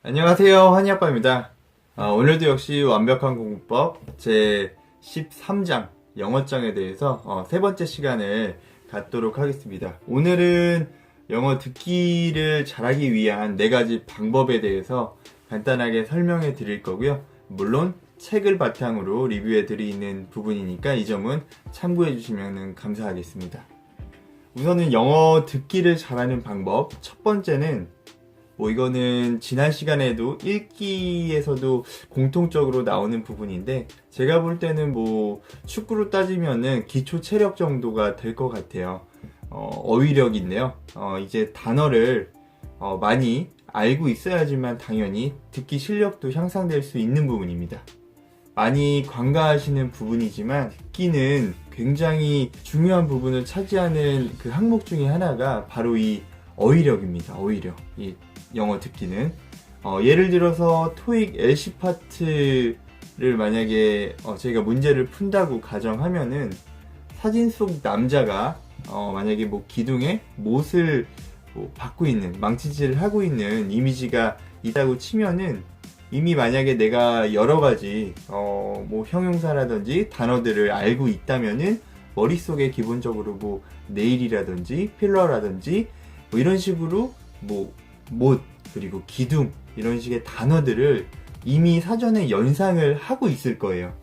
안녕하세요, 한이아빠입니다. 오늘도 역시 완벽한 공부법 제 13장 영어장에 대해서 세 번째 시간을 갖도록 하겠습니다. 오늘은 영어 듣기를 잘하기 위한 네 가지 방법에 대해서 간단하게 설명해 드릴 거고요. 물론 책을 바탕으로 리뷰해 드리는 부분이니까 이 점은 참고해 주시면 감사하겠습니다. 우선은 영어 듣기를 잘하는 방법 첫 번째는 이거는 지난 시간에도 읽기에서도 공통적으로 나오는 부분인데 제가 볼 때는 축구로 따지면은 기초 체력 정도가 될 것 같아요. 어휘력인데요. 이제 단어를 많이 알고 있어야지만 당연히 듣기 실력도 향상될 수 있는 부분입니다. 많이 관가하시는 부분이지만 듣기는 굉장히 중요한 부분을 차지하는 그 항목 중에 하나가 바로 이 어휘력입니다. 어휘력. 이 영어 듣기는 예를 들어서 토익 LC 파트를 만약에 저희가 문제를 푼다고 가정하면은 사진 속 남자가 만약에 기둥에 못을 받고 있는 망치질을 하고 있는 이미지가 있다고 치면은 이미 만약에 내가 여러 가지 형용사라든지 단어들을 알고 있다면은 머릿속에 기본적으로 네일이라든지 필러라든지 이런 식으로 못 그리고 기둥 이런 식의 단어들을 이미 사전에 연상을 하고 있을 거예요.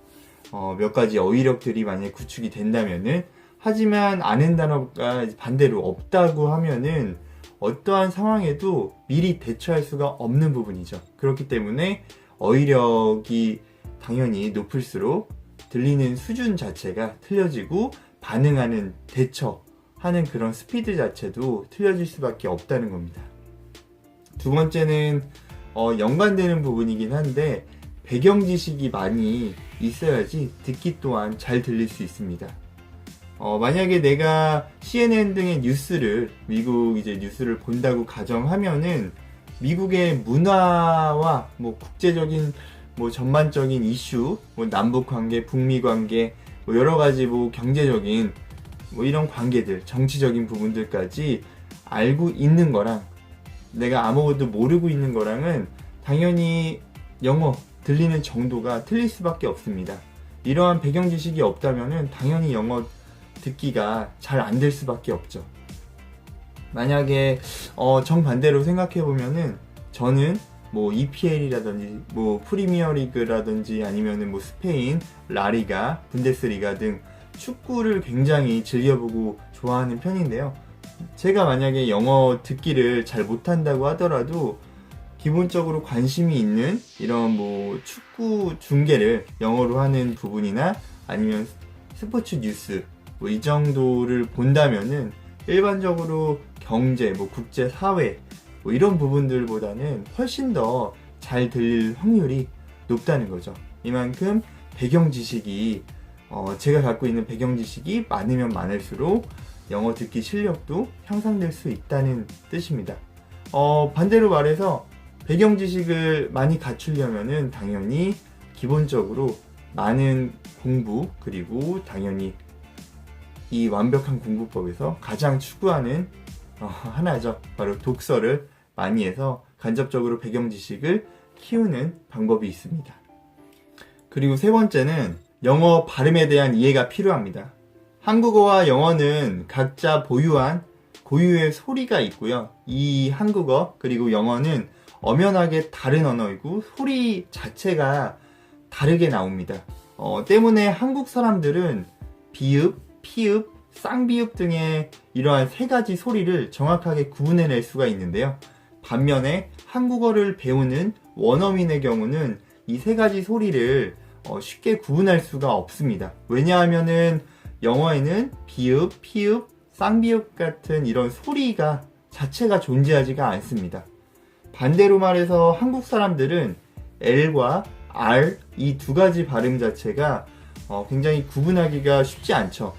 몇 가지 어휘력들이 만약에 구축이 된다면은 하지만 아는 단어가 반대로 없다고 하면은 어떠한 상황에도 미리 대처할 수가 없는 부분이죠. 그렇기 때문에 어휘력이 당연히 높을수록 들리는 수준 자체가 틀려지고 반응하는 대처하는 그런 스피드 자체도 틀려질 수밖에 없다는 겁니다. 두 번째는 연관되는 부분이긴 한데 배경 지식이 많이 있어야지 듣기 또한 잘 들릴 수 있습니다. 만약에 내가 CNN 등의 뉴스를 미국 뉴스를 본다고 가정하면은 미국의 문화와 국제적인 전반적인 이슈, 남북 관계, 북미 관계, 여러 가지 경제적인 이런 관계들, 정치적인 부분들까지 알고 있는 거랑 내가 아무것도 모르고 있는 거랑은 당연히 영어 들리는 정도가 틀릴 수밖에 없습니다. 이러한 배경 지식이 없다면은 당연히 영어 듣기가 잘 안 될 수밖에 없죠. 만약에 정반대로 생각해 보면은 저는 EPL이라든지 프리미어 리그라든지 아니면은 스페인 라리가, 분데스리가 등 축구를 굉장히 즐겨보고 좋아하는 편인데요. 제가 만약에 영어 듣기를 잘 못한다고 하더라도 기본적으로 관심이 있는 이런 축구 중계를 영어로 하는 부분이나 아니면 스포츠 뉴스 이 정도를 본다면은 일반적으로 경제, 국제 사회 이런 부분들보다는 훨씬 더 잘 들릴 확률이 높다는 거죠. 이만큼 배경 지식이 제가 갖고 있는 배경 지식이 많으면 많을수록 영어 듣기 실력도 향상될 수 있다는 뜻입니다. 반대로 말해서 배경 지식을 많이 갖추려면은 당연히 기본적으로 많은 공부 그리고 당연히 이 완벽한 공부법에서 가장 추구하는 하나죠. 바로 독서를 많이 해서 간접적으로 배경 지식을 키우는 방법이 있습니다. 그리고 세 번째는 영어 발음에 대한 이해가 필요합니다. 한국어와 영어는 각자 보유한 고유의 소리가 있고요. 이 한국어 그리고 영어는 엄연하게 다른 언어이고 소리 자체가 다르게 나옵니다. 때문에 한국 사람들은 비읍, 피읍, 쌍비읍 등의 이러한 세 가지 소리를 정확하게 구분해낼 수가 있는데요. 반면에 한국어를 배우는 원어민의 경우는 이 세 가지 소리를 쉽게 구분할 수가 없습니다. 왜냐하면은 영어에는 비읍, 피읍, 쌍비읍 같은 이런 소리가 자체가 존재하지가 않습니다. 반대로 말해서 한국 사람들은 L과 R 이 두 가지 발음 자체가 굉장히 구분하기가 쉽지 않죠.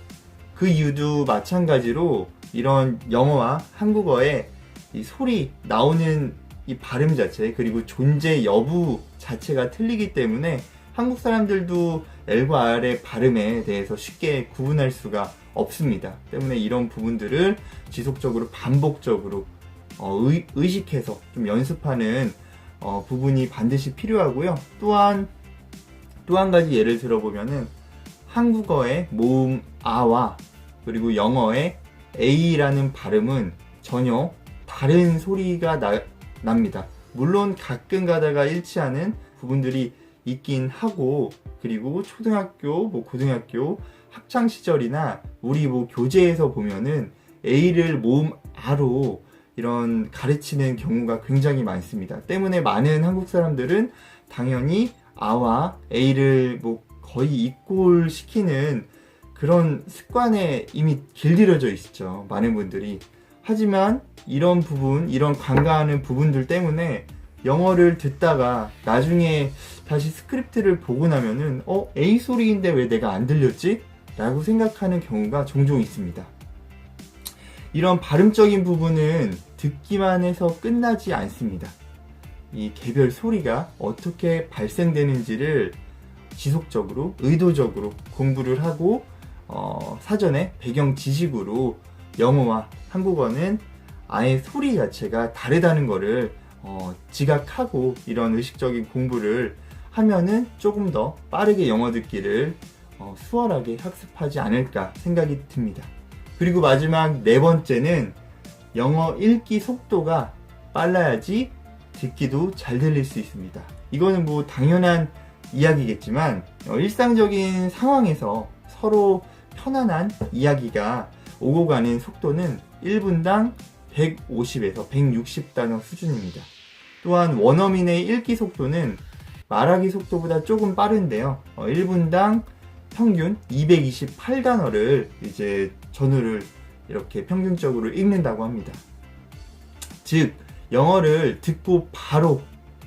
그 이유도 마찬가지로 이런 영어와 한국어의 이 소리 나오는 이 발음 자체 그리고 존재 여부 자체가 틀리기 때문에 한국 사람들도 L과 R의 발음에 대해서 쉽게 구분할 수가 없습니다. 때문에 이런 부분들을 지속적으로 반복적으로 의식해서 좀 연습하는 부분이 반드시 필요하고요. 또한 또 한 가지 예를 들어보면은 한국어의 모음 아와 그리고 영어의 A라는 발음은 전혀 다른 소리가 납니다. 물론 가끔 가다가 일치하는 부분들이 있긴 하고, 그리고 초등학교, 고등학교 학창 시절이나 우리 교재에서 보면은 A를 모음 A로 이런 가르치는 경우가 굉장히 많습니다. 때문에 많은 한국 사람들은 당연히 아와 A를 거의 이꼴시키는 그런 습관에 이미 길들여져 있죠. 많은 분들이. 하지만 이런 부분, 이런 관가하는 부분들 때문에 영어를 듣다가 나중에 다시 스크립트를 보고 나면은 A 소리인데 왜 내가 안 들렸지? 라고 생각하는 경우가 종종 있습니다. 이런 발음적인 부분은 듣기만 해서 끝나지 않습니다. 이 개별 소리가 어떻게 발생되는지를 지속적으로, 의도적으로 공부를 하고 사전에 배경 지식으로 영어와 한국어는 아예 소리 자체가 다르다는 거를 지각하고 이런 의식적인 공부를 하면은 조금 더 빠르게 영어 듣기를 수월하게 학습하지 않을까 생각이 듭니다. 그리고 마지막 네 번째는 영어 읽기 속도가 빨라야지 듣기도 잘 들릴 수 있습니다. 이거는 당연한 이야기겠지만 일상적인 상황에서 서로 편안한 이야기가 오고 가는 속도는 1분당 150에서 160단어 수준입니다. 또한 원어민의 읽기 속도는 말하기 속도보다 조금 빠른데요. 1분당 평균 228단어를 이제 전후를 이렇게 평균적으로 읽는다고 합니다. 즉, 영어를 듣고 바로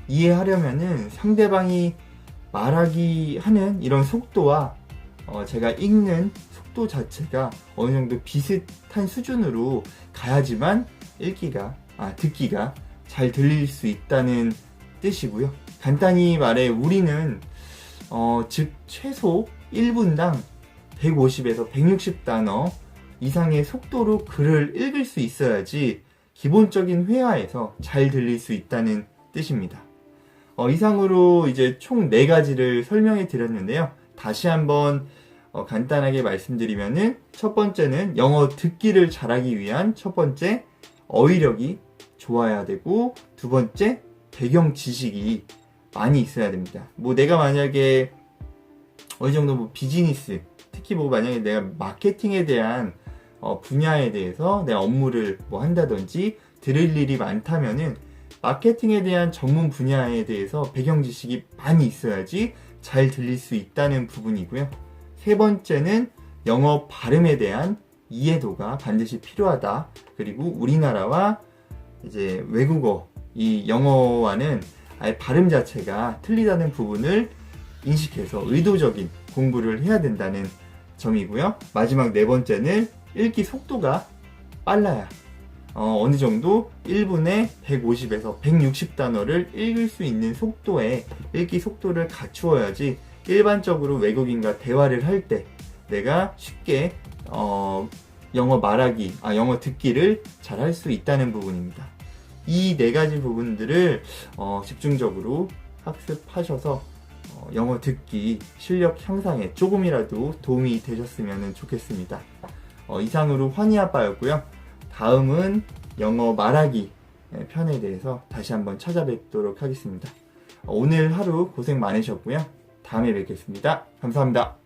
이해하려면은 상대방이 말하기 하는 이런 속도와 제가 읽는 속도 자체가 어느 정도 비슷한 수준으로 가야지만 듣기가 잘 들릴 수 있다는 뜻이고요. 간단히 말해 우리는 즉 최소 1분당 150에서 160단어 이상의 속도로 글을 읽을 수 있어야지 기본적인 회화에서 잘 들릴 수 있다는 뜻입니다. 이상으로 이제 총 4가지를 설명해 드렸는데요. 다시 한번 간단하게 말씀드리면은 첫 번째는 영어 듣기를 잘하기 위한 첫 번째 어휘력이 좋아야 되고, 두 번째 배경 지식이 많이 있어야 됩니다. 내가 만약에 어느 정도 비즈니스, 특히 만약에 내가 마케팅에 대한 분야에 대해서 내 업무를 한다든지 들을 일이 많다면은 마케팅에 대한 전문 분야에 대해서 배경 지식이 많이 있어야지 잘 들릴 수 있다는 부분이고요. 세 번째는 영어 발음에 대한 이해도가 반드시 필요하다. 그리고 우리나라와 이제 외국어, 이 영어와는 아예 발음 자체가 틀리다는 부분을 인식해서 의도적인 공부를 해야 된다는 점이고요. 마지막 네 번째는 읽기 속도가 빨라야 어느 정도 1분에 150에서 160단어를 읽을 수 있는 속도의 읽기 속도를 갖추어야지 일반적으로 외국인과 대화를 할 때 내가 쉽게 영어 듣기를 잘 할 수 있다는 부분입니다. 이 4가지 부분들을 집중적으로 학습하셔서 영어 듣기 실력 향상에 조금이라도 도움이 되셨으면 좋겠습니다. 이상으로 환희아빠였고요. 다음은 영어 말하기 편에 대해서 다시 한번 찾아뵙도록 하겠습니다. 오늘 하루 고생 많으셨고요. 다음에 뵙겠습니다. 감사합니다.